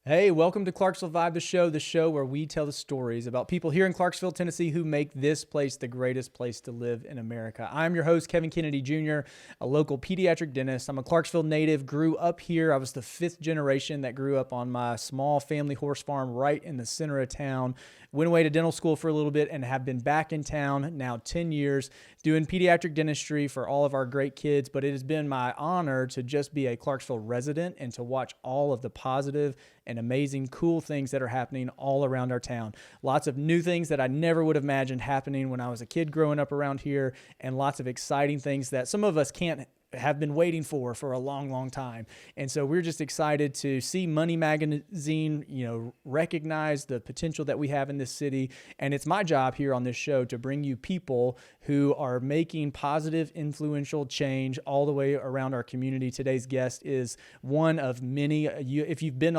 Hey, welcome to Clarksville Vibe the show where we tell the stories about people here in Clarksville, Tennessee who make this place the greatest place to live in America. I'm your host, Kevin Kennedy Jr., a local pediatric dentist. I'm a Clarksville native, grew up here. I was the fifth generation that grew up on my small family horse farm right in the center of town. Went away to dental school for a little bit and have been back in town now 10 years doing pediatric dentistry for all of our great kids. But it has been my honor to just be a Clarksville resident and to watch all of the positive and amazing, cool things that are happening all around our town. Lots of new things that I never would have imagined happening when I was a kid growing up around here, and lots of exciting things that some of us can't have been waiting for a long, long time. And so we're just excited to see Money Magazine, recognize the potential that we have in this city. And it's my job here on this show to bring you people who are making positive, influential change all the way around our community. Today's guest is one of many. If you've been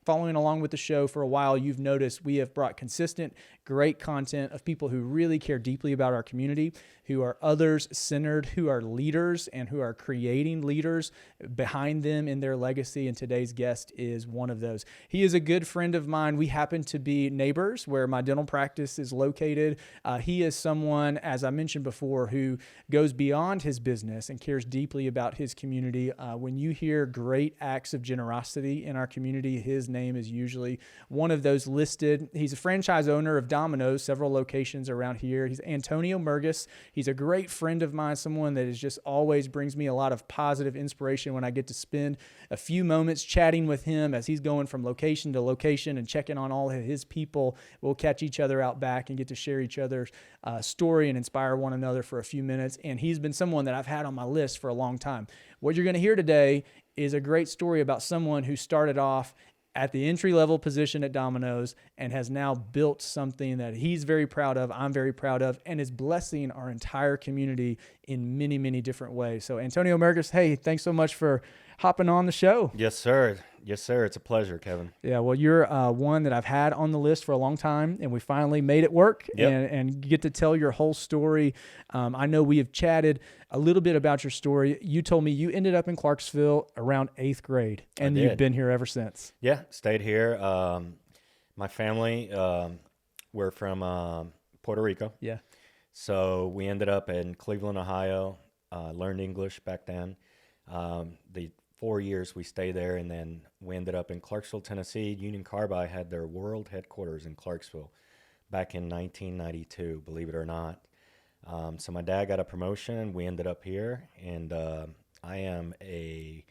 following along with the show for a while, you've noticed we have brought consistent, great content of people who really care deeply about our community, who are others-centered, who are leaders, and who are creating leaders behind them in their legacy. And today's guest is one of those. He is a good friend of mine. We happen to be neighbors where my dental practice is located. He is someone, as I mentioned before, who goes beyond his business and cares deeply about his community. When you hear great acts of generosity in our community, his name is usually one of those listed. He's a franchise owner of Dominos, several locations around here. He's Antonio Murgas. He's a great friend of mine, someone that is just always brings me a lot of positive inspiration when I get to spend a few moments chatting with him as he's going from location to location and checking on all of his people. We'll catch each other out back and get to share each other's story and inspire one another for a few minutes. And he's been someone that I've had on my list for a long time. What you're going to hear today is a great story about someone who started off at the entry-level position at Domino's and has now built something that he's very proud of, I'm very proud of, and is blessing our entire community in many, many different ways. So Antonio Murgas, hey, thanks so much for hopping on the show. Yes, sir. Yes, sir. It's a pleasure, Kevin. Yeah, well, you're one that I've had on the list for a long time, and we finally made it work. Yep. And get to tell your whole story. I know we have chatted a little bit about your story. You told me you ended up in Clarksville around 8th grade, and you've been here ever since. Yeah, stayed here. My family, we're from Puerto Rico. Yeah. So we ended up in Cleveland, Ohio, learned English back then. The 4 years we stayed there, and then we ended up in Clarksville, Tennessee. Union Carbide had their world headquarters in Clarksville back in 1992, believe it or not. So my dad got a promotion. We ended up here, and I am a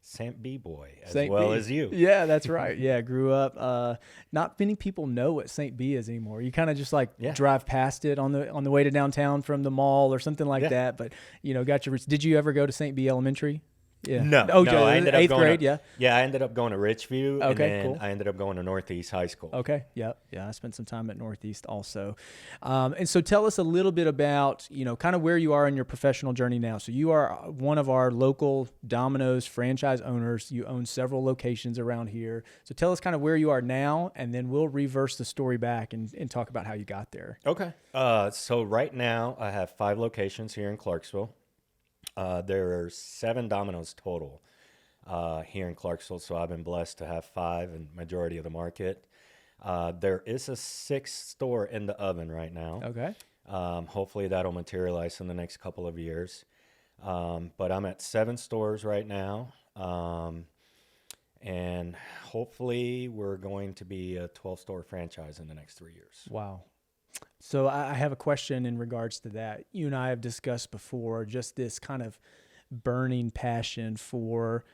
St. B boy as well as you. Yeah, that's right. Yeah, grew up. Not many people know what St. B is anymore. You kind of just drive past it on the way to downtown from the mall or something like that. But got your. Did you ever go to St. B Elementary? Yeah. No. Oh, no, I ended up 8th going grade. Yeah, I ended up going to Richview. Okay, and then cool. I ended up going to Northeast High School. Okay. Yep. Yeah. I spent some time at Northeast also. And so tell us a little bit about, kind of where you are in your professional journey now. So you are one of our local Domino's franchise owners. You own several locations around here. So tell us kind of where you are now, and then we'll reverse the story back and talk about how you got there. Okay. So right now I have 5 locations here in Clarksville. There are 7 Domino's total here in Clarksville, so I've been blessed to have 5 in majority of the market. There is a 6th store in the oven right now. Okay. Hopefully that'll materialize in the next couple of years. But I'm at 7 stores right now, and hopefully we're going to be a 12-store franchise in the next 3 years. Wow. So I have a question in regards to that. You and I have discussed before just this kind of burning passion for,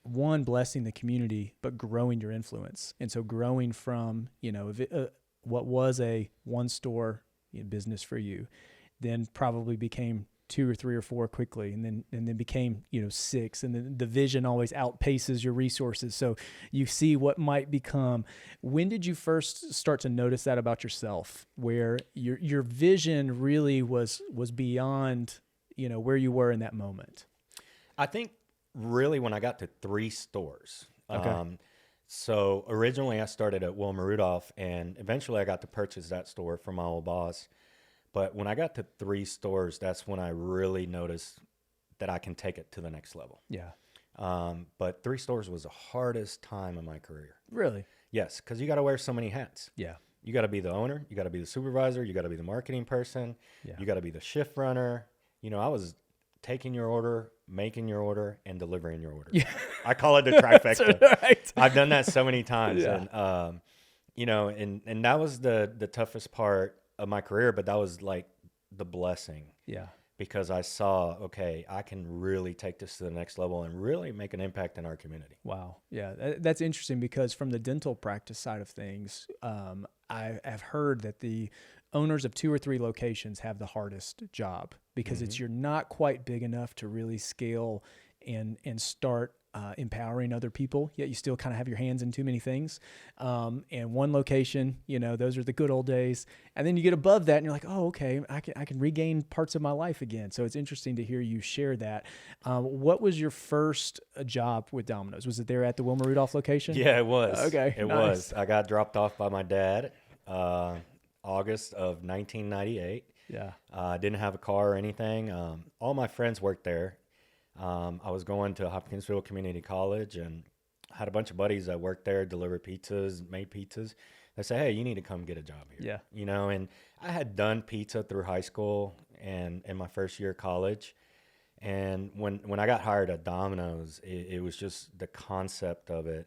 one, blessing the community, but growing your influence. And so growing from, what was a one-store business for you, then probably became 2 or 3 or 4 quickly, and then became 6, and then the vision always outpaces your resources, so you see what might become. When did you first start to notice that about yourself, where your vision really was beyond where you were in that moment? I think really when I got to 3 stores. Okay. So originally I started at Wilma Rudolph, and eventually I got to purchase that store from my old boss. But when I got to 3 stores, that's when I really noticed that I can take it to the next level. Yeah. But 3 stores was the hardest time of my career. Really? Yes, because you got to wear so many hats. Yeah. You got to be the owner. You got to be the supervisor. You got to be the marketing person. Yeah. You got to be the shift runner. You know, I was taking your order, making your order, and delivering your order. Yeah. I call it the trifecta. Right. I've done that so many times. Yeah. And, you know, and that was the toughest part of my career, but that was like the blessing. Yeah. Because I saw, okay, I can really take this to the next level and really make an impact in our community. Wow. Yeah. That's interesting because from the dental practice side of things, I have heard that the owners of 2 or 3 locations have the hardest job because you're not quite big enough to really scale and start empowering other people, yet you still kind of have your hands in too many things. And one location, you know, those are the good old days. And then you get above that and you're like, oh, okay, I can regain parts of my life again. So it's interesting to hear you share that. What was your first job with Domino's? Was it there at the Wilma Rudolph location? Yeah, it was. Okay, It nice. was. I got dropped off by my dad August of 1998. Yeah. I didn't have a car or anything. All my friends worked there. I was going to Hopkinsville Community College and had a bunch of buddies that worked there, delivered pizzas, made pizzas. They say, hey, you need to come get a job here. Yeah. You know, and I had done pizza through high school and in my first year of college. And when I got hired at Domino's, it was just the concept of it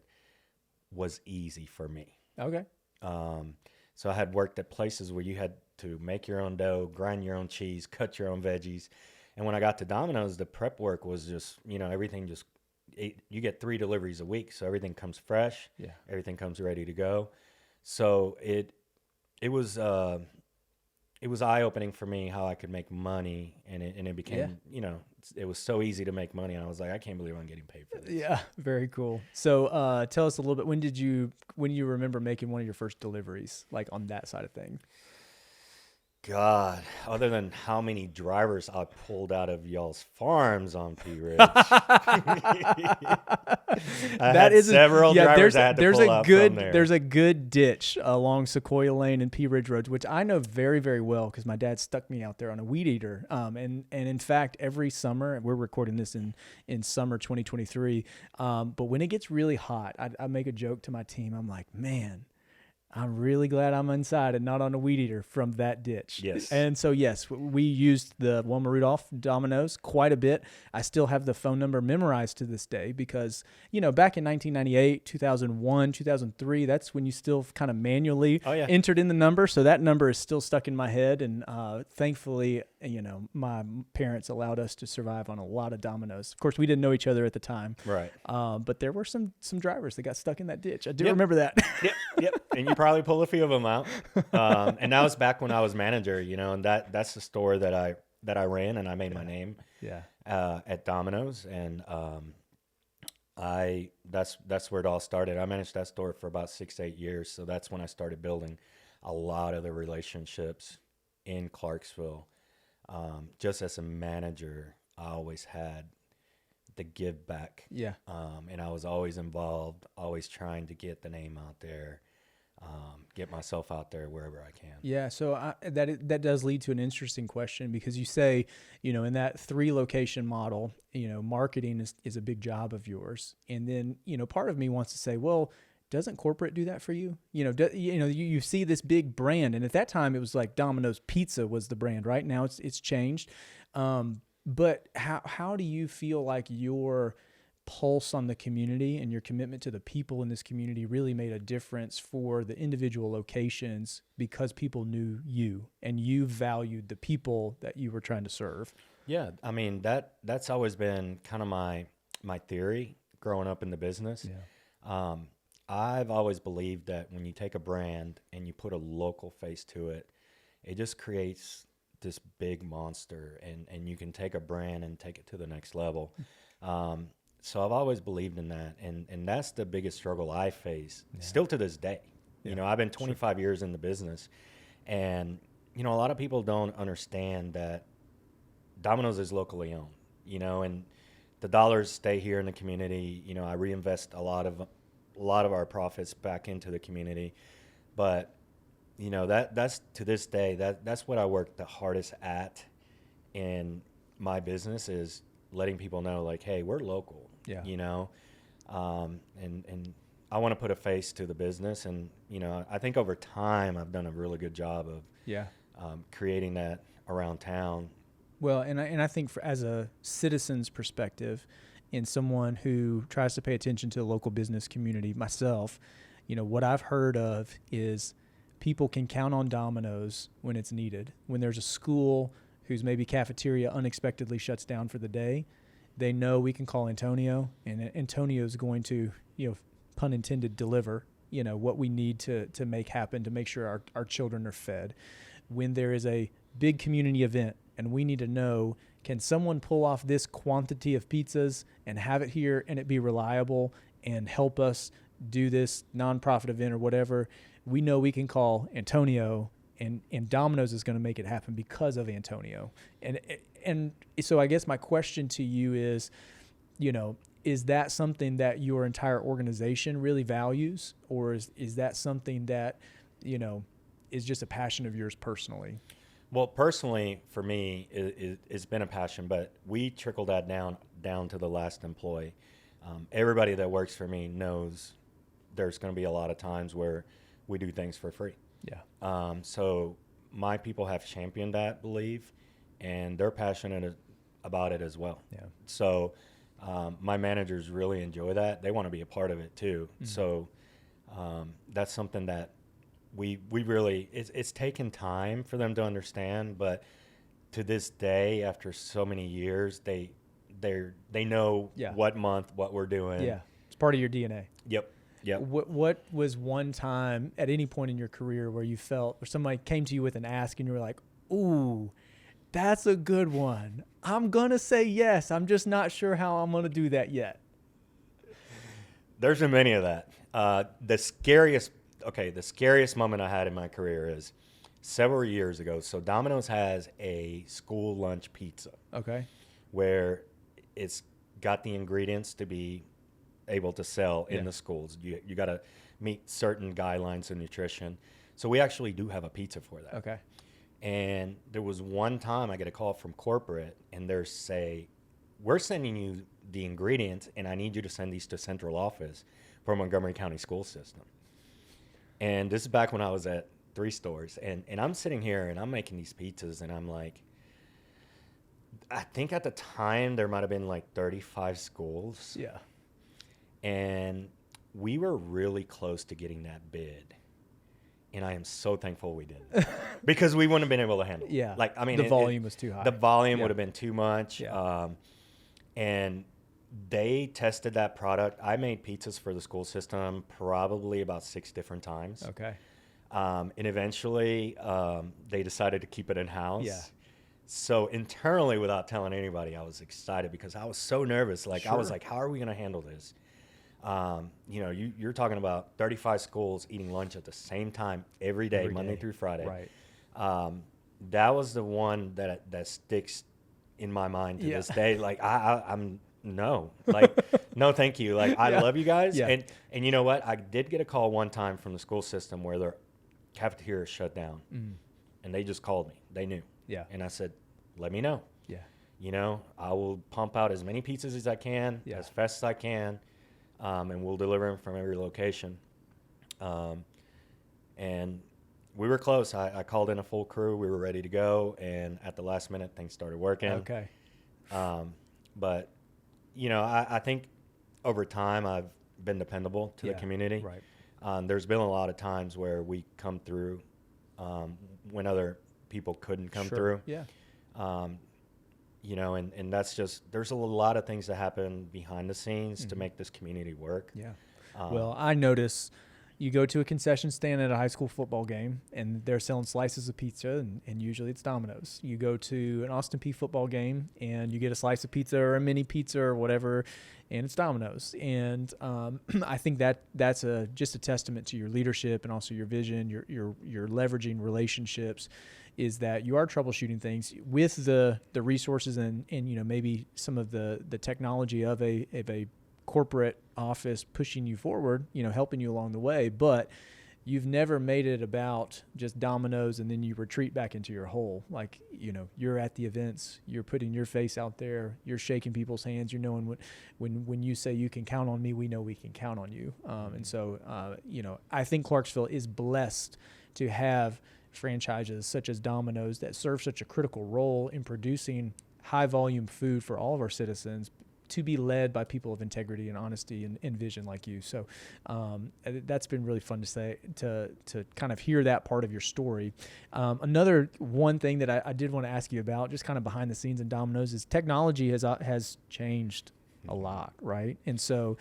was easy for me. Okay. So I had worked at places where you had to make your own dough, grind your own cheese, cut your own veggies. And when I got to Domino's, the prep work was just, you know, everything just, you get 3 deliveries a week. So everything comes fresh. Yeah. Everything comes ready to go. So it was eye-opening for me how I could make money. And it became, you know, it was so easy to make money. And I was like, I can't believe I'm getting paid for this. Yeah. Very cool. So tell us a little bit, when you remember making one of your first deliveries, like on that side of things? God, other than how many drivers I pulled out of y'all's farms on P Ridge. Several drivers I had to pull out from there. There's a good ditch along Sequoia Lane and P Ridge Roads, which I know very, very well because my dad stuck me out there on a weed eater. And in fact, every summer, we're recording this in summer 2023, but when it gets really hot, I make a joke to my team. I'm like, man, I'm really glad I'm inside and not on a weed eater from that ditch. Yes. And so, yes, we used the Wilma Rudolph Domino's quite a bit. I still have the phone number memorized to this day because, you know, back in 1998, 2001, 2003, that's when you still kind of manually entered in the number. So that number is still stuck in my head. And thankfully, you know, my parents allowed us to survive on a lot of Domino's. Of course, we didn't know each other at the time. Right. But there were some drivers that got stuck in that ditch. I do remember that. Yep. And you probably pull a few of them out. And that was back when I was manager, you know, and that's the store that I ran and I made my name at Domino's. And that's where it all started. I managed that store for about 6 to 8 years. So that's when I started building a lot of the relationships in Clarksville. Just as a manager, I always had the give back. Yeah. And I was always involved, always trying to get the name out there, get myself out there wherever I can. Yeah. So that does lead to an interesting question because you say, you know, in that 3 location model, you know, marketing is a big job of yours. And then, you know, part of me wants to say, well, doesn't corporate do that for you? You know, you see this big brand, and at that time it was like Domino's Pizza was the brand. Right now it's changed. But how do you feel like your pulse on the community and your commitment to the people in this community really made a difference for the individual locations because people knew you and you valued the people that you were trying to serve? Yeah, I mean that's always been kind of my theory growing up in the business. Yeah. I've always believed that when you take a brand and you put a local face to it, it just creates this big monster, and you can take a brand and take it to the next level. So I've always believed in that, and that's the biggest struggle I face still to this day. You know, I've been 25 years in the business, and you know, a lot of people don't understand that Domino's is locally owned. You know, and the dollars stay here in the community. You know, I reinvest a lot of our profits back into the community, but you know, that's to this day, that's what I work the hardest at in my business is letting people know, like, hey, we're local. Yeah. you know, and I want to put a face to the business. And, you know, I think over time I've done a really good job of creating that around town. Well, and I think as a citizen's perspective and someone who tries to pay attention to the local business community myself, you know, what I've heard of is people can count on Domino's when it's needed. When there's a school whose maybe cafeteria unexpectedly shuts down for the day, they know we can call Antonio, and Antonio's going to, you know, pun intended, deliver, you know, what we need to make happen to make sure our children are fed. When there is a big community event and we need to know, can someone pull off this quantity of pizzas and have it here and it be reliable and help us do this nonprofit event or whatever, we know we can call Antonio, and Domino's is going to make it happen because of Antonio. And so I guess my question to you is, you know, is that something that your entire organization really values, or is that something that, you know, is just a passion of yours personally? Well, personally, for me, it's been a passion, but we trickle that down to the last employee. Everybody that works for me knows there's going to be a lot of times where we do things for free. Yeah. So my people have championed that belief, and they're passionate about it as well. Yeah. So my managers really enjoy that. They want to be a part of it too. Mm-hmm. So that's something that we really, it's taken time for them to understand, but to this day, after so many years, they know what month, what we're doing. Yeah. It's part of your DNA. Yep. Yep. What was one time at any point in your career where you felt, or somebody came to you with an ask and you were like, ooh, that's a good one. I'm going to say yes. I'm just not sure how I'm going to do that yet. There's been many of that. The scariest moment I had in my career is several years ago. So Domino's has a school lunch pizza. Okay. Where it's got the ingredients to be able to sell in the schools. You got to meet certain guidelines of nutrition. So we actually do have a pizza for that. Okay. And there was one time I get a call from corporate, and they say, we're sending you the ingredients, and I need you to send these to central office for Montgomery County school system. And this is back when I was at 3 stores, and I'm sitting here and I'm making these pizzas, and I'm like, I think at the time there might have been like 35 schools. Yeah. And we were really close to getting that bid. And I am so thankful we didn't, because we wouldn't have been able to handle it. Yeah. Like, I mean, the volume was too high. The volume would have been too much. Yeah. And they tested that product. I made pizzas for the school system probably about 6 different times. Okay. And eventually they decided to keep it in-house. Yeah. So internally, without telling anybody, I was excited because I was so nervous. Like, I was like, how are we going to handle this? You know, you're talking about 35 schools eating lunch at the same time every day, Monday through Friday. Right. That was the one that sticks in my mind to this day. Like, I'm no, like, no, thank you. Like, I love you guys. Yeah. And you know what? I did get a call one time from the school system where their cafeteria shut down, and they just called me. They knew. Yeah. And I said, let me know. Yeah. You know, I will pump out as many pizzas as I can, as fast as I can, and we'll deliver them from every location. And we were close. I called in a full crew. We were ready to go. And at the last minute, things started working. Okay. But, you know, I think over time I've been dependable to the community. Right. There's been a lot of times where we come through when other people couldn't come through. Yeah. You know, and that's just, there's a lot of things that happen behind the scenes to make this community work. Yeah. Well, I notice you go to a concession stand at a high school football game and they're selling slices of pizza, and usually it's Domino's. You go to an Austin Peay football game and you get a slice of pizza or a mini pizza or whatever, and it's Domino's. And I think that's just a testament to your leadership and also your vision, your leveraging relationships, is that you are troubleshooting things with the resources and you know, maybe some of the technology of a corporate office pushing you forward, you know, helping you along the way, but you've never made it about just Domino's and then you retreat back into your hole. Like, you're at the events, you're putting your face out there, you're shaking people's hands, you're knowing when you say you can count on me, we know we can count on you. And so, I think Clarksville is blessed to have franchises such as Domino's that serve such a critical role in producing high volume food for all of our citizens, to be led by people of integrity and honesty and vision like you. So that's been really fun to say, to kind of hear that part of your story. Another one thing that I did want to ask you about, just kind of behind the scenes in Domino's, is technology has changed a lot, right? And so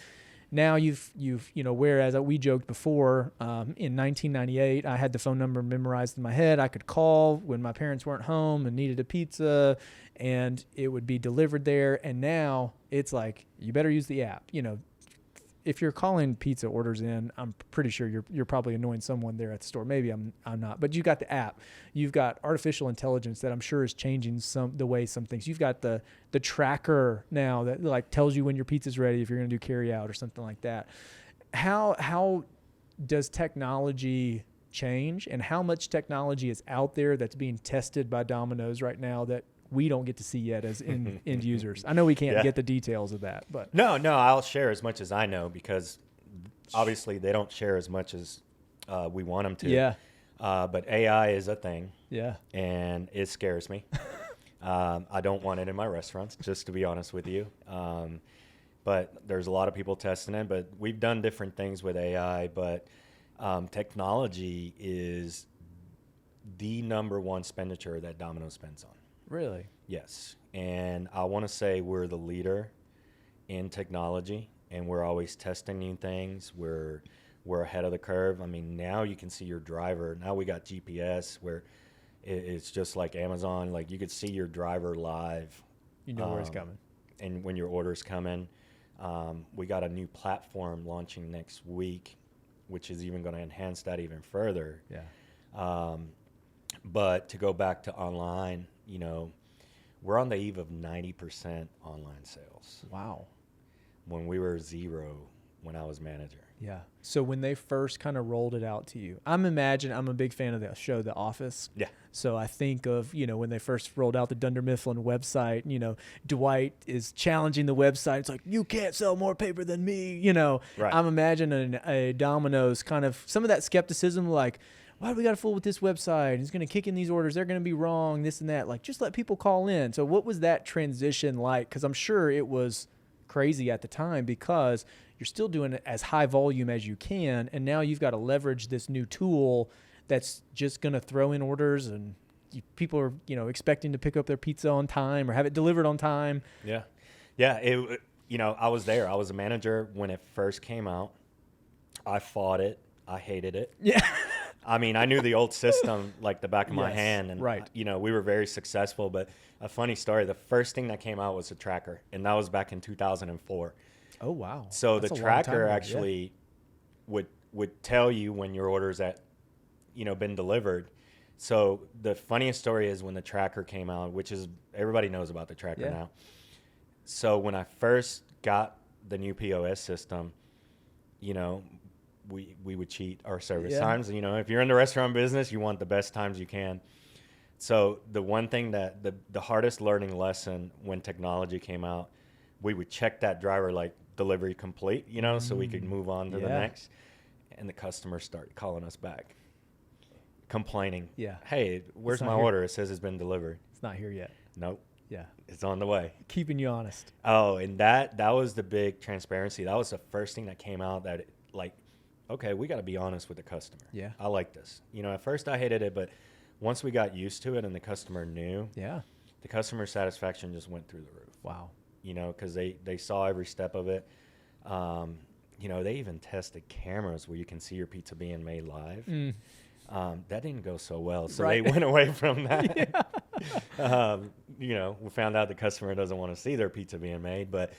now you've whereas we joked before, in 1998, I had the phone number memorized in my head. I could call when my parents weren't home and needed a pizza, and it would be delivered there. And now it's like, you better use the app. If you're calling pizza orders in, I'm pretty sure you're probably annoying someone there at the store. Maybe I'm not, but you got the app. You've got artificial intelligence that I'm sure is changing the way some things. You've got the tracker now that like tells you when your pizza's ready if you're going to do carry out or something like that. How does technology change, and how much technology is out there that's being tested by Domino's right now that we don't get to see yet as end users? I know we can't get the details of that, but no, I'll share as much as I know, because obviously they don't share as much as we want them to. Yeah. But AI is a thing. Yeah. And it scares me. I don't want it in my restaurants, just to be honest with you. But there's a lot of people testing it, but we've done different things with AI, but technology is the number one expenditure that Domino's spends on. Really? Yes. And I want to say we're the leader in technology, and we're always testing new things. We're ahead of the curve. I mean, now you can see your driver. Now we got GPS where it's just like Amazon. Like, you could see your driver live. You know where he's coming. And when your order's coming. We got a new platform launching next week, which is even going to enhance that even further. Yeah. But to go back to online, we're on the eve of 90% online sales. Wow. When we were 0 when I was manager. Yeah. So when they first kind of rolled it out to you, I'm a big fan of the show The Office. Yeah. So I think of, when they first rolled out the Dunder Mifflin website, Dwight is challenging the website. It's like, you can't sell more paper than me, Right. I'm imagining a Domino's kind of some of that skepticism, like, why do we got to fool with this website? He's going to kick in these orders. They're going to be wrong, this and that. Like, just let people call in. So what was that transition like? Because I'm sure it was crazy at the time, because you're still doing it as high volume as you can. And now you've got to leverage this new tool that's just going to throw in orders, and people are, expecting to pick up their pizza on time or have it delivered on time. Yeah. Yeah. I was there. I was a manager when it first came out. I fought it. I hated it. Yeah. I mean, I knew the old system like the back of my Yes, hand, and right. We were very successful. But a funny story: the first thing that came out was a tracker, and that was back in 2004. Oh wow! So That's the a long time tracker ago, actually would tell you when your order's been delivered. So the funniest story is when the tracker came out, which is everybody knows about the tracker now. So when I first got the new POS system, we would cheat our service times. If you're in the restaurant business, you want the best times you can. So the one thing that the hardest learning lesson when technology came out, we would check that driver like delivery complete, so we could move on to the next. And the customers start calling us back, complaining. Yeah. Hey, where's my order? It says it's been delivered. It's not here yet. Nope. Yeah. It's on the way. Keeping you honest. Oh, and that was the big transparency. That was the first thing that came out, that okay, we got to be honest with the customer. Yeah. I like this. At first I hated it, but once we got used to it and the customer knew, the customer satisfaction just went through the roof. Wow. Because they saw every step of it. They even tested cameras where you can see your pizza being made live. That didn't go so well, so they went away from that. We found out the customer doesn't want to see their pizza being made, but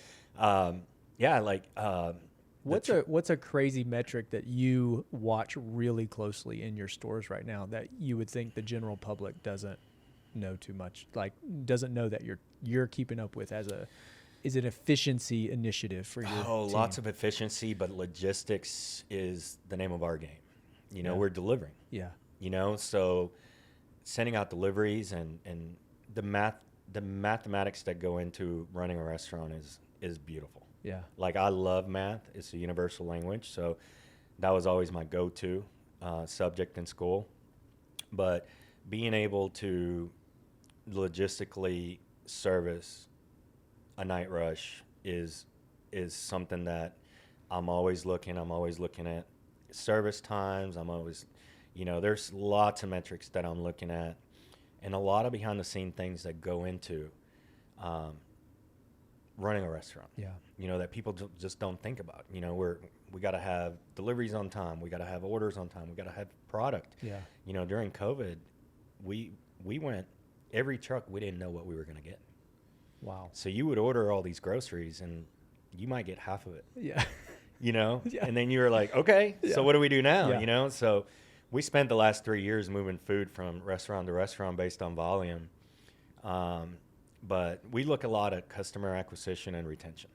what's a crazy metric that you watch really closely in your stores right now that you would think the general public doesn't know too much, like doesn't know that you're keeping up with is it efficiency initiative for your team? Lots of efficiency, but logistics is the name of our game. we're delivering. Yeah. So sending out deliveries and the mathematics that go into running a restaurant is beautiful. Yeah. Like, I love math. It's a universal language. So that was always my go-to subject in school. But being able to logistically service a night rush is something that I'm always looking at service times. I'm always, there's lots of metrics that I'm looking at, and a lot of behind the scene things that go into running a restaurant. Yeah. That people just don't think about. We got to have deliveries on time. We got to have orders on time. We got to have product. Yeah. During COVID, we went every truck. We didn't know what we were going to get. Wow. So you would order all these groceries, and you might get half of it. Yeah. Yeah. And then you were like, okay, so what do we do now? Yeah. So we spent the last 3 years moving food from restaurant to restaurant based on volume. But we look a lot at customer acquisition and retention.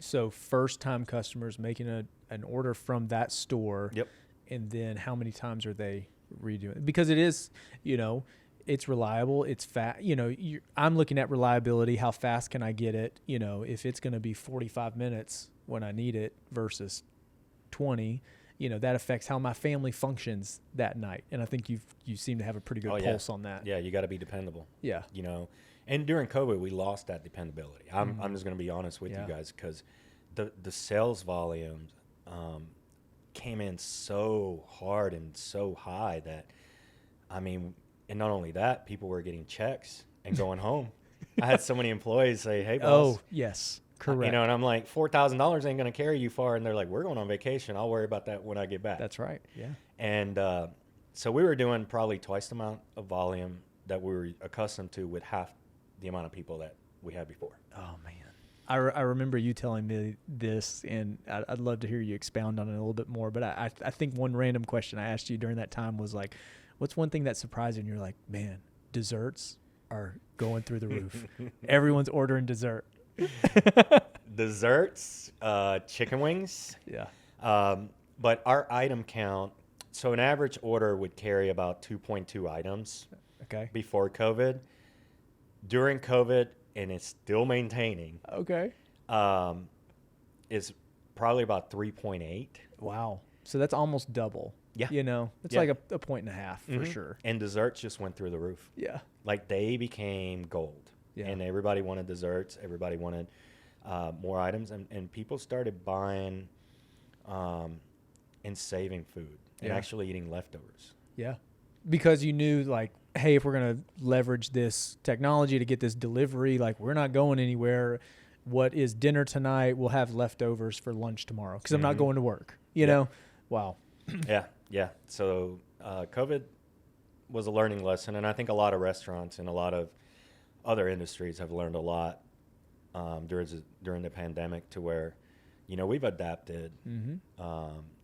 So first-time customers making an order from that store. Yep. And then how many times are they redoing it? Because it is, it's reliable. It's fast. I'm looking at reliability. How fast can I get it? If it's going to be 45 minutes when I need it versus 20, that affects how my family functions that night. And I think you seem to have a pretty good pulse on that. Yeah, you got to be dependable. Yeah. And during COVID, we lost that dependability. I'm just going to be honest with you guys, because the sales volumes came in so hard and so high that, and not only that, people were getting checks and going home. I had so many employees say, "Hey, boss." Oh, yes. Correct. And I'm like, $4,000 ain't going to carry you far. And they're like, "We're going on vacation. I'll worry about that when I get back." That's right. Yeah. And so we were doing probably twice the amount of volume that we were accustomed to with half the amount of people that we had before. Oh, man. I remember you telling me this, and I'd love to hear you expound on it a little bit more. But I think one random question I asked you during that time was like, what's one thing that surprised you? And you're like, man, desserts are going through the roof. Everyone's ordering dessert. Desserts, chicken wings. Yeah. But our item count, so an average order would carry about 2.2 items. Okay. Before COVID. During COVID, and it's still maintaining. Okay. Is probably about 3.8. Wow. So that's almost double. Yeah. It's like a point and a half for sure. And desserts just went through the roof. Yeah. Like, they became gold. Yeah. And everybody wanted desserts. Everybody wanted more items. And people started buying and saving food and actually eating leftovers. Yeah. Because you knew, like, hey, if we're going to leverage this technology to get this delivery, like, we're not going anywhere. What is dinner tonight? We'll have leftovers for lunch tomorrow because I'm not going to work, you know? Wow. Yeah. So COVID was a learning lesson, and I think a lot of restaurants and a lot of other industries have learned a lot during the pandemic, to where, we've adapted, and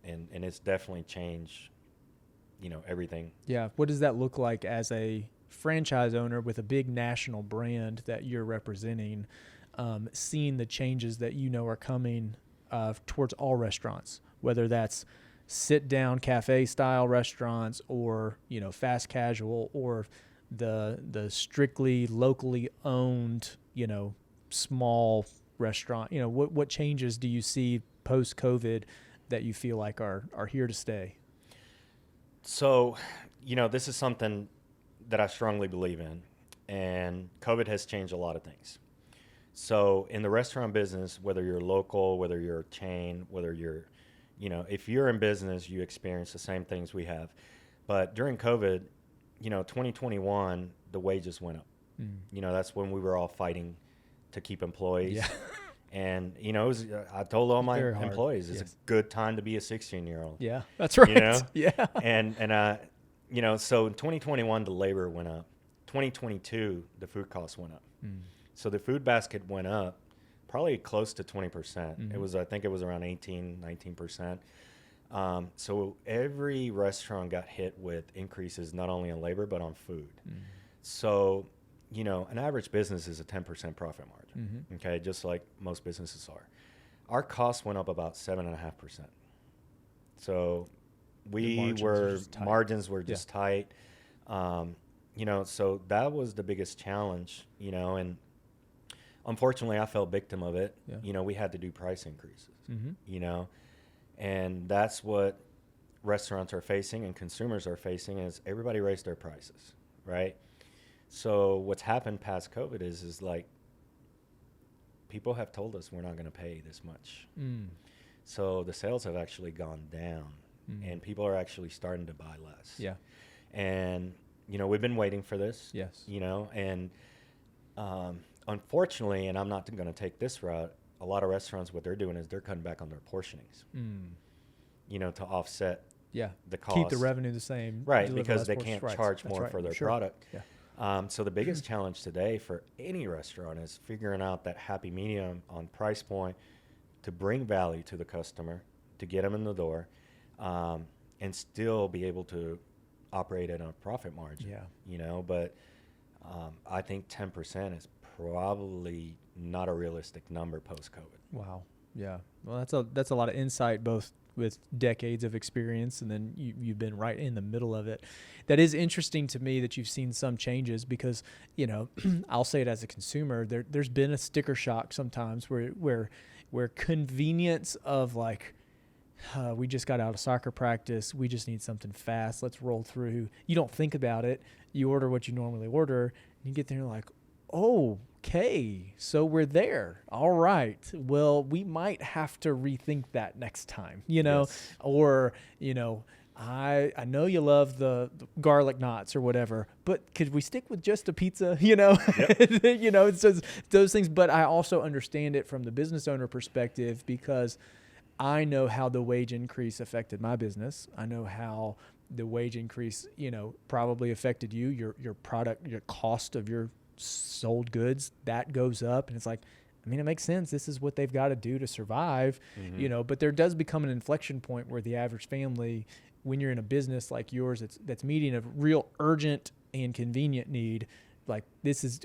it's definitely changed, everything. Yeah. What does that look like as a franchise owner with a big national brand that you're representing, seeing the changes that are coming towards all restaurants, whether that's sit-down cafe-style restaurants or, fast casual, or the strictly locally owned, small restaurant? What changes do you see post-COVID that you feel like are here to stay? So, this is something that I strongly believe in, and COVID has changed a lot of things. So in the restaurant business, whether you're local, whether you're a chain, whether you're, if you're in business, you experience the same things we have. But during COVID, 2021, the wages went up. That's when we were all fighting to keep employees. Yeah. And, I told all my employees, it's a good time to be a 16-year-old. Yeah, that's right. Yeah. And so in 2021, the labor went up. 2022, the food costs went up. So the food basket went up probably close to 20%. I think it was around 19%. So every restaurant got hit with increases, not only on labor, but on food. So, an average business is a 10% profit margin, okay, just like most businesses are. Our costs went up about 7.5%. So margins were just tight. You know, so that was the biggest challenge, you know, and unfortunately I fell victim of it. Yeah. You know, we had to do price increases, you know, and that's what restaurants are facing and consumers are facing is everybody raised their prices, right? So what's happened past COVID is like people have told us we're not going to pay this much. So the sales have actually gone down and people are actually starting to buy less. Yeah. And, you know, we've been waiting for this. Yes. You know, and unfortunately, and I'm not going to take this route, a lot of restaurants, what they're doing is they're cutting back on their portionings, you know, to offset the cost. Keep the revenue the same. Right, because they can't charge more for their product. Yeah. So the biggest challenge today for any restaurant is figuring out that happy medium on price point to bring value to the customer, to get them in the door, and still be able to operate at a profit margin. Yeah. You know, but I think 10% is probably not a realistic number post-COVID. Wow. Yeah. Well, that's a lot of insight, both with decades of experience, and then you've been right in the middle of it. That is interesting to me that you've seen some changes because, you know, I'll say it as a consumer, there's been a sticker shock sometimes where convenience of like, we just got out of soccer practice, we just need something fast, let's roll through. You don't think about it. You order what you normally order, and you get there and you're like, okay, so we're there. All right. Well, we might have to rethink that next time, you know, or, you know, I know you love the garlic knots or whatever, but could we stick with just a pizza, you know? You know, it's just those things. But I also understand it from the business owner perspective because I know how the wage increase affected my business. I know how the wage increase, you know, probably affected you, your product, your cost of your sold goods, that goes up. And it's like, I mean, it makes sense. This is what they've got to do to survive, you know, but there does become an inflection point where the average family, when you're in a business like yours, that's meeting a real urgent and convenient need. Like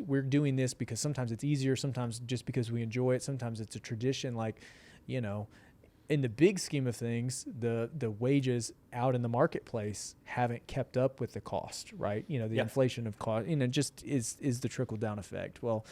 we're doing this because sometimes it's easier, sometimes just because we enjoy it, sometimes it's a tradition. Like, you know, in the big scheme of things, the wages out in the marketplace haven't kept up with the cost, right? You know, the inflation of cost, you know, just is the trickle down effect. Well,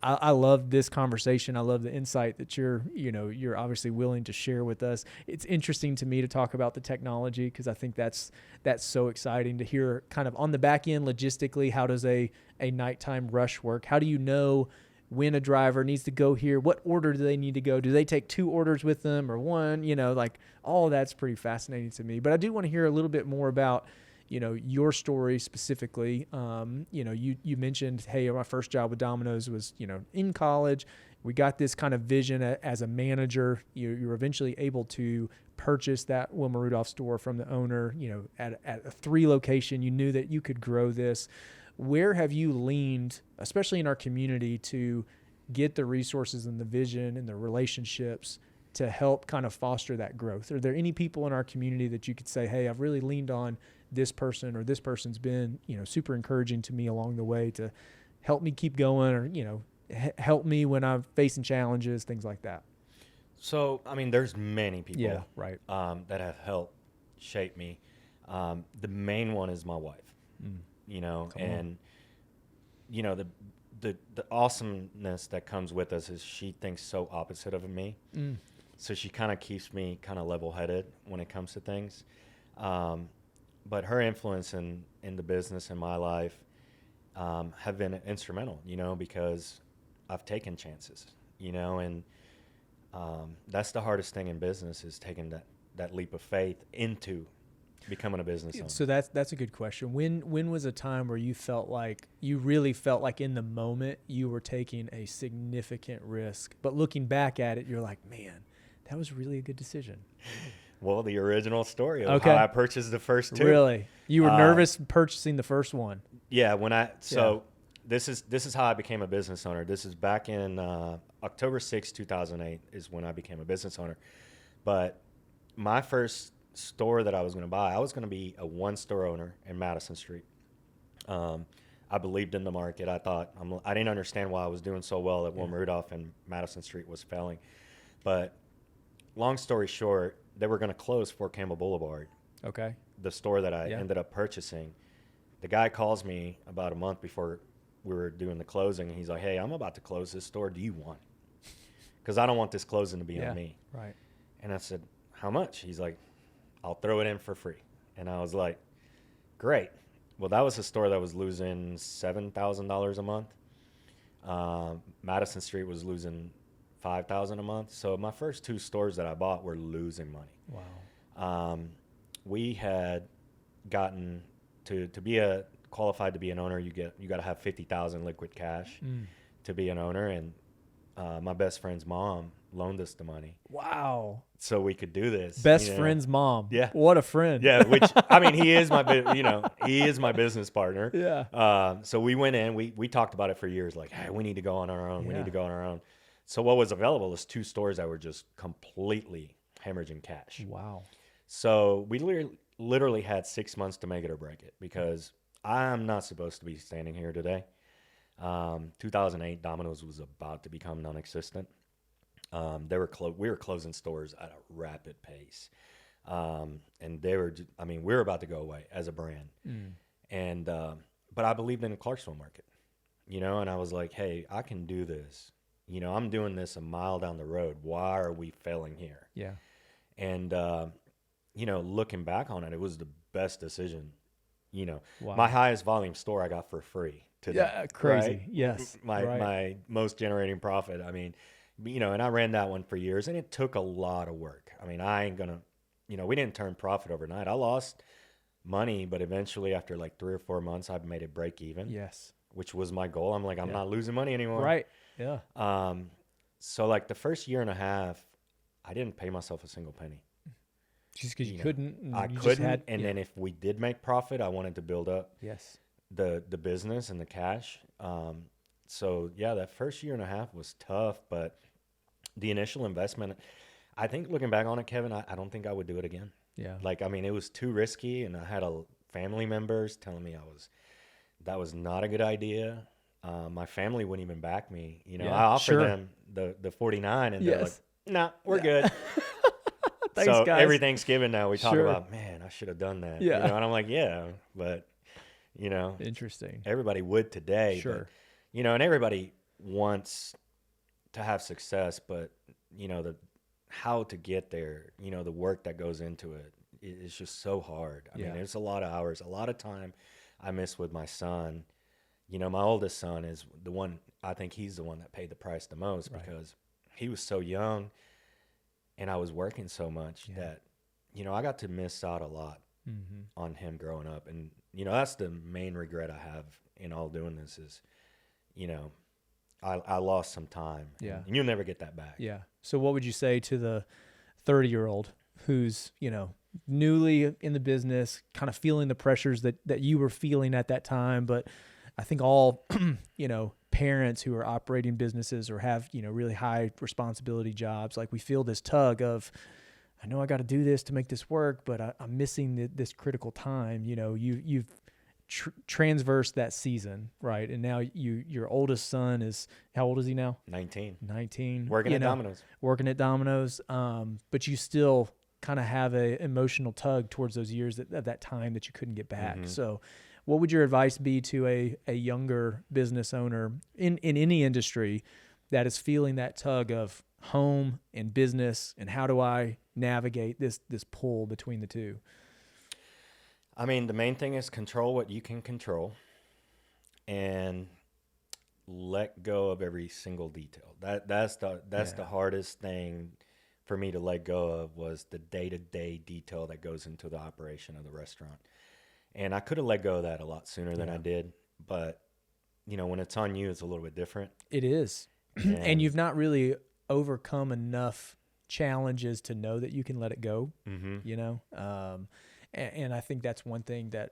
I love this conversation. I love the insight that you're obviously willing to share with us. It's interesting to me to talk about the technology because I think that's so exciting to hear kind of on the back end logistically. How does a nighttime rush work? How do you know when a driver needs to go here? What order do they need to go? Do they take 2 orders with them or 1? You know, like all of that's pretty fascinating to me. But I do want to hear a little bit more about, you know, your story specifically. You know, you mentioned, hey, my first job with Domino's was, you know, in college. We got this kind of vision as a manager. You were eventually able to purchase that Wilma Rudolph store from the owner, you know, at a 3 location. You knew that you could grow this. Where have you leaned, especially in our community, to get the resources and the vision and the relationships to help kind of foster that growth? Are there any people in our community that you could say, hey, I've really leaned on this person, or this person's been, you know, super encouraging to me along the way to help me keep going, or, you know, help me when I'm facing challenges, things like that? So, I mean, there's many people that have helped shape me. The main one is my wife. You know, you know, the awesomeness that comes with us is she thinks so opposite of me. So she kind of keeps me kind of level-headed when it comes to things. But her influence in the business in my life have been instrumental, you know, because I've taken chances, you know, and that's the hardest thing in business is taking that leap of faith into becoming a business owner. So that's a good question. When was a time where you really felt like in the moment you were taking a significant risk, but looking back at it, you're like, man, that was really a good decision? Well, the original story of how I purchased the first 2. Really? You were nervous purchasing the first one? Yeah. This is how I became a business owner. This is back in October 6, 2008 is when I became a business owner. But my first store that I was going to buy, I was going to be a 1-store owner in Madison Street. I believed in the market. I thought I didn't understand why I was doing so well at Wilma Rudolph and Madison Street was failing. But long story short, they were going to close Fort Campbell Boulevard, Okay. the store that I ended up purchasing, the guy calls me about a month before we were doing the closing. He's like, hey, I'm about to close this store. Do you want it? Because I don't want this closing to be on me. Right. And I said, how much? He's like, I'll throw it in for free. And I was like, great. Well, that was a store that was losing $7,000 a month. Madison Street was losing $5,000 a month. So my first 2 stores that I bought were losing money. Wow. We had gotten to be qualified to be an owner. You got to have 50,000 liquid cash to be an owner. And my best friend's mom loaned us the money. Wow. So we could do this. Best friend's mom. Yeah. What a friend. Yeah. Which, I mean, he is my business partner. Yeah. So we went in, we talked about it for years. Like, hey, we need to go on our own. Yeah. We need to go on our own. So what was available is 2 stores that were just completely hemorrhaging cash. Wow. So we literally had 6 months to make it or break it, because I'm not supposed to be standing here today. 2008, Domino's was about to become non-existent. We were closing stores at a rapid pace. And we were about to go away as a brand. And, but I believed in the Clarksville market, and I was like, hey, I can do this. I'm doing this a mile down the road. Why are we failing here? Yeah. And, looking back on it, it was the best decision. Wow. My highest volume store I got for free today. Yeah, crazy. Right? Yes. My most generating profit. I mean, and I ran that one for years, and it took a lot of work. I mean, I ain't gonna, we didn't turn profit overnight. I lost money, but eventually after like 3 or 4 months, I've made it break even. Yes. Which was my goal. I'm like, I'm not losing money anymore. Right. Yeah. So like the first year and a half, I didn't pay myself a single penny. Just because you couldn't. I couldn't. Then if we did make profit, I wanted to build up the business and the cash. So yeah, that first year and a half was tough, but the initial investment, I think looking back on it, Kevin, I don't think I would do it again. Yeah. Like, I mean, it was too risky, and I had family members telling me that was not a good idea. My family wouldn't even back me. I offered them the 49, and they're like, nah, we're good. Thanks, so guys. every Thanksgiving now we talk about, man, I should have done that. Yeah. And I'm like, yeah, but interesting. Everybody would today. Sure. But, and everybody wants to have success, but how to get there, the work that goes into it is just so hard. I mean, there's a lot of hours, a lot of time I miss with my son. My oldest son is the one, I think he's the one that paid the price the most, because he was so young and I was working so much that, I got to miss out a lot on him growing up. And, that's the main regret I have in all doing this is, I lost some time. Yeah. And you'll never get that back. Yeah. So what would you say to the 30-year-old who's, newly in the business, kind of feeling the pressures that you were feeling at that time? But I think all, parents who are operating businesses or have, really high responsibility jobs, like we feel this tug of, I know I got to do this to make this work, but I'm missing this critical time. You've transversed that season, right? And now your oldest son is, how old is he now? 19. Working at Domino's. But you still kind of have a emotional tug towards those years of that time that you couldn't get back. So what would your advice be to a younger business owner in any industry that is feeling that tug of home and business, and how do I navigate this pull between the two? I mean, the main thing is control what you can control and let go of every single detail. That's the hardest thing for me to let go of, was the day-to-day detail that goes into the operation of the restaurant. And I could have let go of that a lot sooner than I did, but when it's on you, it's a little bit different. It is. And you've not really overcome enough challenges to know that you can let it go, and I think that's one thing that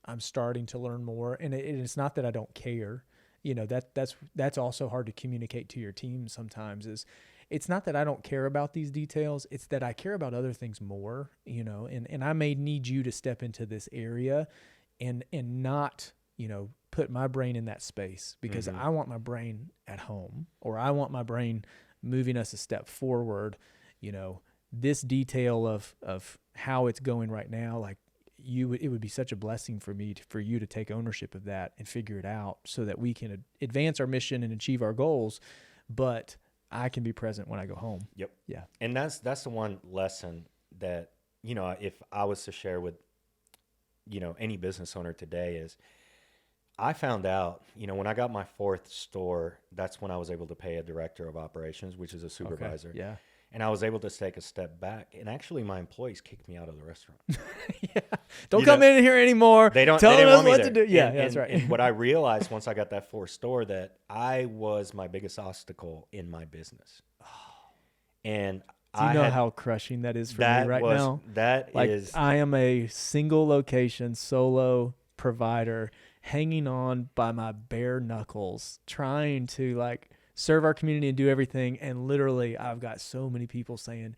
I'm starting to learn more. And it's not that I don't care, that's also hard to communicate to your team sometimes. It's not that I don't care about these details. It's that I care about other things more, and I may need you to step into this area and not, put my brain in that space, because I want my brain at home, or I want my brain moving us a step forward, this detail of how it's going right now, like it would be such a blessing for me for you to take ownership of that and figure it out so that we can advance our mission and achieve our goals, but I can be present when I go home. Yep. Yeah. And that's the one lesson that, you know, if I was to share with, you know, any business owner today is I found out, you know, when I got my 4th store, that's when I was able to pay a director of operations, which is a supervisor. Okay. Yeah. And I was able to take a step back. And actually, my employees kicked me out of the restaurant. Yeah. Don't come in here anymore. They don't tell us what to do. Yeah, that's right. And what I realized once I got that 4th store, that I was my biggest obstacle in my business. And do you know how crushing that is for me right now? That like, is. I am a single location solo provider hanging on by my bare knuckles, trying to like serve our community and do everything. And literally, I've got so many people saying,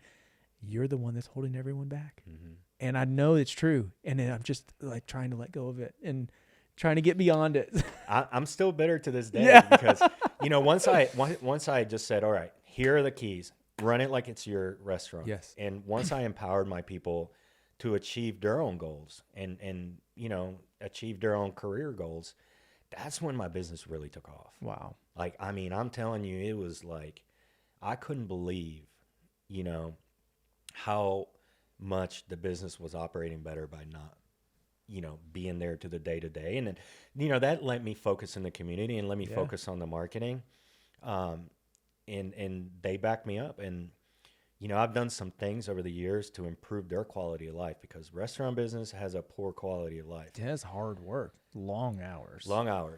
you're the one that's holding everyone back. Mm-hmm. And I know it's true. And then I'm just like trying to let go of it and trying to get beyond it. I'm still bitter to this day because, you know, once I just said, all right, here are the keys, run it like it's your restaurant. Yes. And once I empowered my people to achieve their own goals and, you know, achieve their own career goals, that's when my business really took off. Wow. Like, I mean, I'm telling you, it was like, I couldn't believe, you know, how much the business was operating better by not, you know, being there to the day to day. And then, you know, that let me focus in the community and let me focus on the marketing. And they backed me up. And, you know, I've done some things over the years to improve their quality of life because restaurant business has a poor quality of life. It has hard work, long hours.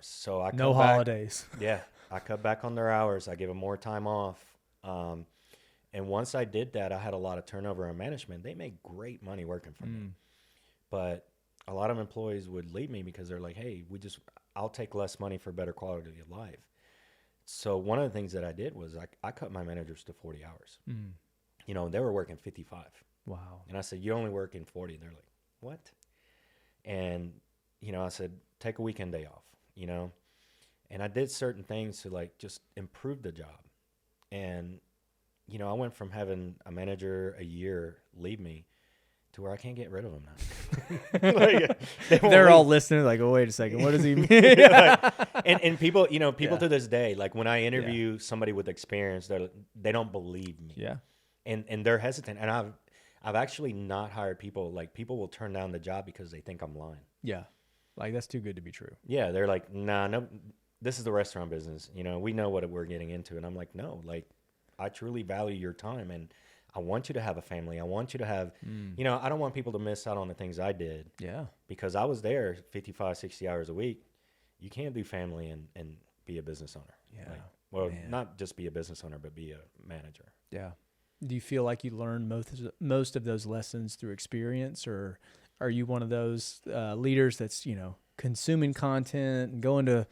So I no holidays. Yeah. I cut back on their hours. I give them more time off. And once I did that, I had a lot of turnover in management. They make great money working for me. But a lot of employees would leave me because they're like, hey, I'll take less money for better quality of life. So one of the things that I did was I cut my managers to 40 hours. You know, they were working 55. Wow. And I said, you only work in 40. And they're like, what? And, you know, I said, take a weekend day off, you know. And I did certain things to like just improve the job. And, you know, I went from having a manager a year leave me to where I can't get rid of them now. Like, they're all listening like, oh, wait a second. What does he mean? and people, you know, to this day, like when I interview somebody with experience, they don't believe me. Yeah. And they're hesitant. And I've actually not hired people. Like people will turn down the job because they think I'm lying. Yeah. Like that's too good to be true. Yeah. They're like, nah, no, this is the restaurant business. You know, we know what we're getting into. And I'm like, no, like I truly value your time. And I want you to have a family. I want you to have, you know, I don't want people to miss out on the things I did. Yeah. Because I was there 55, 60 hours a week. You can't do family and be a business owner. Yeah. Like, well, not just be a business owner, but be a manager. Yeah. Do you feel like you learned most of those lessons through experience, or are you one of those leaders that's, you know, consuming content and going to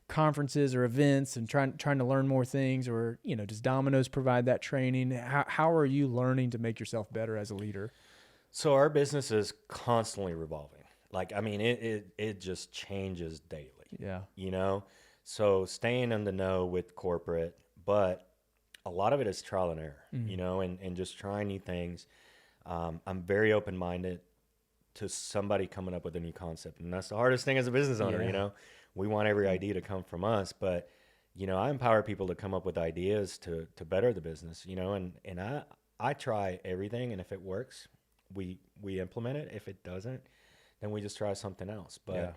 conferences or events and trying to learn more things, or, you know, does Domino's provide that training? How are you learning to make yourself better as a leader? So our business is constantly revolving. Like, I mean, it just changes daily. Yeah. You know, so staying in the know with corporate, but a lot of it is trial and error, you know, and just trying new things. I'm very open-minded to somebody coming up with a new concept. And that's the hardest thing as a business owner, you know. We want every idea to come from us, but, you know, I empower people to come up with ideas to better the business, you know, and I try everything. And if it works, we implement it. If it doesn't, then we just try something else. But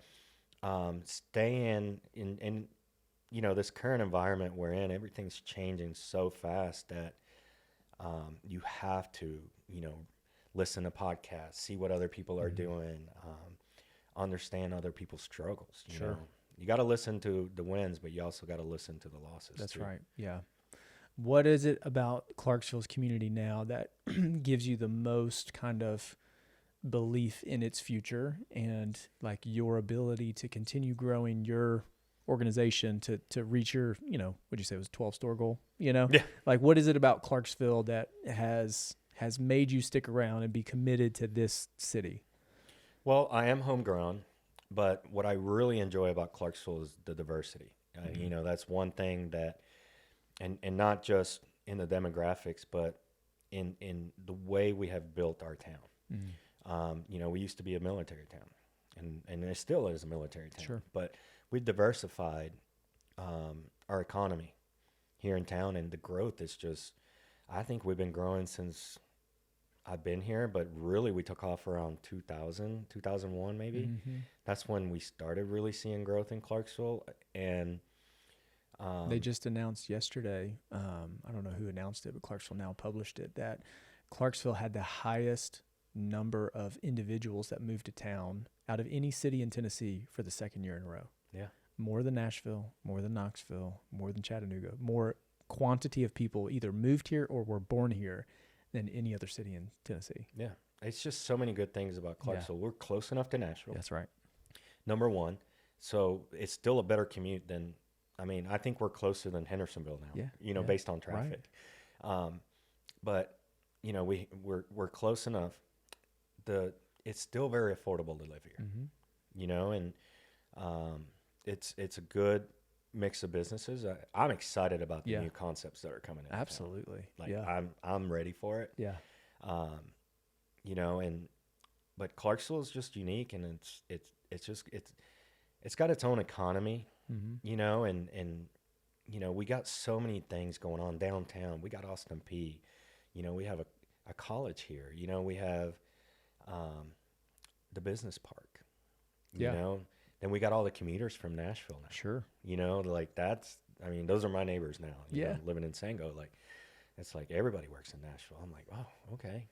staying in you know, this current environment we're in, everything's changing so fast that you have to, you know, listen to podcasts, see what other people are doing, understand other people's struggles. You know? You got to listen to the wins, but you also got to listen to the losses. That's too. right. Yeah. What is it about Clarksville's community now that gives you the most kind of belief in its future and like your ability to continue growing your organization to reach your, you know, what'd you say it was 12 store goal, you know? Yeah. Like what is it about Clarksville that has made you stick around and be committed to this city? Well, I am homegrown, but what I really enjoy about Clarksville is the diversity. You know, that's one thing that, and not just in the demographics, but in the way we have built our town. You know, we used to be a military town, and it still is a military town. Sure. But we diversified our economy here in town, and the growth is just, I think we've been growing since I've been here, but really we took off around 2001 maybe. That's when we started really seeing growth in Clarksville. And they just announced yesterday, I don't know who announced it, but Clarksville Now published it, that Clarksville had the highest number of individuals that moved to town out of any city in Tennessee for the second year in a row. Yeah. More than Nashville, more than Knoxville, more than Chattanooga, more quantity of people either moved here or were born here than any other city in Tennessee. Yeah. It's just so many good things about Clarksville. We're close enough to Nashville. That's right. Number one. So it's still a better commute than, I mean, I think we're closer than Hendersonville now, you know, based on traffic. Right. But, you know, we're close enough. It's still very affordable to live here, you know, and it's a good mix of businesses. I'm excited about the new concepts that are coming in. Absolutely. Like I'm ready for it. Yeah. You know, but Clarksville is just unique, and it's got its own economy, you know, and you know, we got so many things going on downtown. We got Austin P, you know, we have a college here, you know, we have the business park, you know, then we got all the commuters from Nashville now. Sure. You know, like I mean, those are my neighbors now, you know, living in Sango. Like, it's like everybody works in Nashville. I'm like, oh, okay.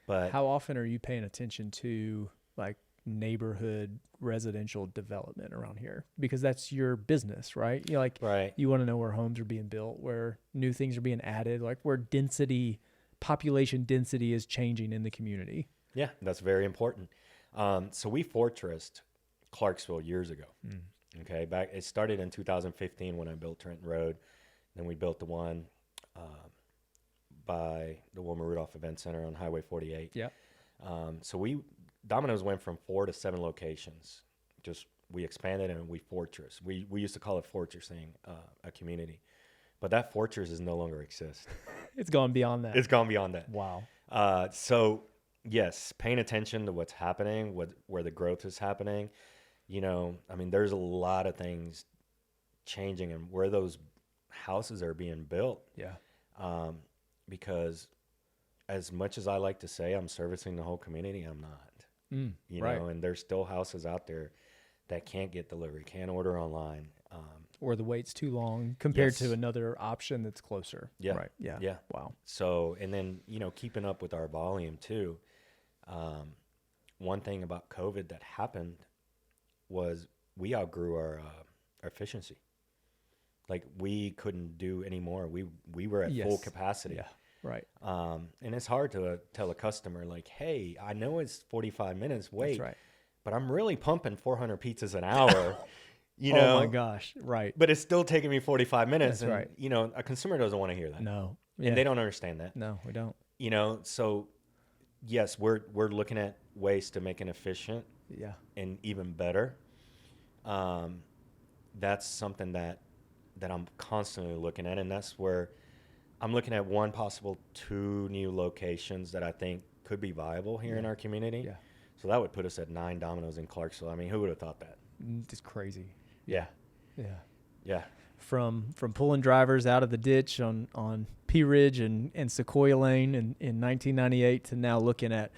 But how often are you paying attention to like neighborhood residential development around here? Because that's your business, right? You like, you want to know where homes are being built, where new things are being added, like where population density is changing in the community. Yeah, that's very important. So we fortressed Clarksville years ago. Okay, it started in 2015 when I built Trenton Road. Then we built the one by the Wilma Rudolph Event Center on Highway 48. Yeah. So Domino's went from 4 to 7 locations. We expanded and we fortressed. We used to call it fortressing a community, but that fortress is no longer exists. It's gone beyond that. It's gone beyond that. Wow. So yes, paying attention to what's happening, where the growth is happening. You know, I mean, there's a lot of things changing and where those houses are being built. Yeah. Because as much as I like to say I'm servicing the whole community, I'm not. You know, and there's still houses out there that can't get delivery, can't order online. Or the wait's too long compared to another option that's closer. Yeah. Right. Yeah. Yeah. Wow. So, and then, you know, keeping up with our volume too. One thing about COVID that happened was we outgrew our efficiency. Like we couldn't do any more. We were at full capacity. Yeah. Right. And it's hard to tell a customer like, hey, I know it's 45 minutes wait, that's right, but I'm really pumping 400 pizzas an hour. You know? Oh my gosh. Right. But it's still taking me 45 minutes. That's and, right. you know, a consumer doesn't want to hear that. No. And they don't understand that. No, we don't. You know, so yes, we're looking at ways to make it efficient. Yeah. And even better. That's something that I'm constantly looking at. And that's where I'm looking at 1 possible 2 new locations that I think could be viable here in our community. Yeah. So that would put us at 9 Domino's in Clarksville. I mean, who would have thought that? It's crazy. Yeah. Yeah. Yeah. From pulling drivers out of the ditch on Pea Ridge and Sequoia Lane in 1998 to now looking at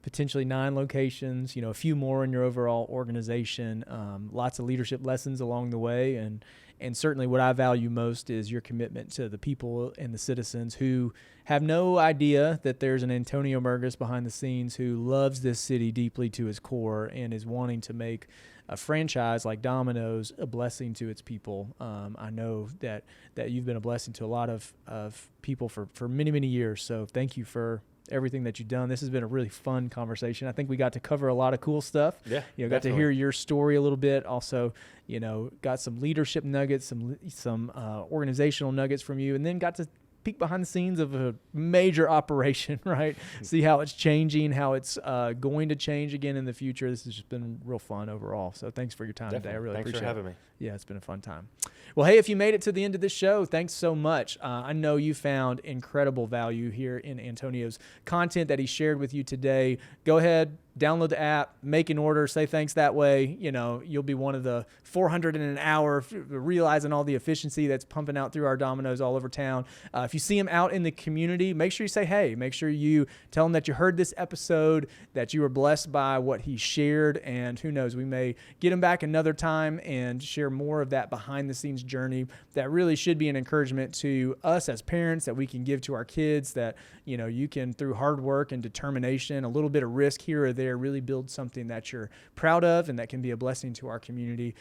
potentially 9 locations, you know, a few more in your overall organization, lots of leadership lessons along the way. And certainly what I value most is your commitment to the people and the citizens who have no idea that there's an Antonio Murgas behind the scenes who loves this city deeply to his core and is wanting to make a franchise like Domino's a blessing to its people. I know that you've been a blessing to a lot of people for many, many years. So thank you for everything that you've done. This has been a really fun conversation. I think we got to cover a lot of cool stuff. Yeah, you know, got to hear your story a little bit. Also, you know, got some leadership nuggets, some organizational nuggets from you, and then got to peek behind the scenes of a major operation, right? See how it's changing, how it's going to change again in the future. This has just been real fun overall. So thanks for your time today. I really appreciate it. Thanks for having me. Yeah, it's been a fun time. Well, hey, if you made it to the end of this show, thanks so much. I know you found incredible value here in Antonio's content that he shared with you today. Go ahead, download the app, make an order, say thanks that way. You'll be one of the 400 in an hour, realizing all the efficiency that's pumping out through our Domino's all over town. If you see him out in the community, make sure you say hey. Make sure you tell him that you heard this episode, that you were blessed by what he shared, and who knows, we may get him back another time and share more of that behind the scenes journey that really should be an encouragement to us as parents that we can give to our kids, that you can, through hard work and determination, a little bit of risk here or there, really build something that you're proud of and that can be a blessing to our community.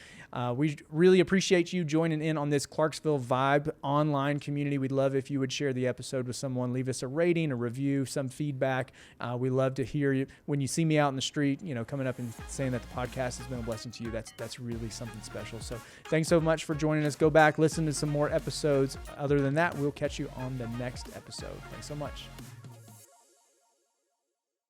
We really appreciate you joining in on this Clarksville Vibe online community. We'd love if you would share the episode with someone, leave us a rating, a review, some feedback. We love to hear you when you see me out in the street, coming up and saying that the podcast has been a blessing to you. That's really something special. So thanks so much for joining us. Go back, listen to some more episodes. Other than that, we'll catch you on the next episode. Thanks so much.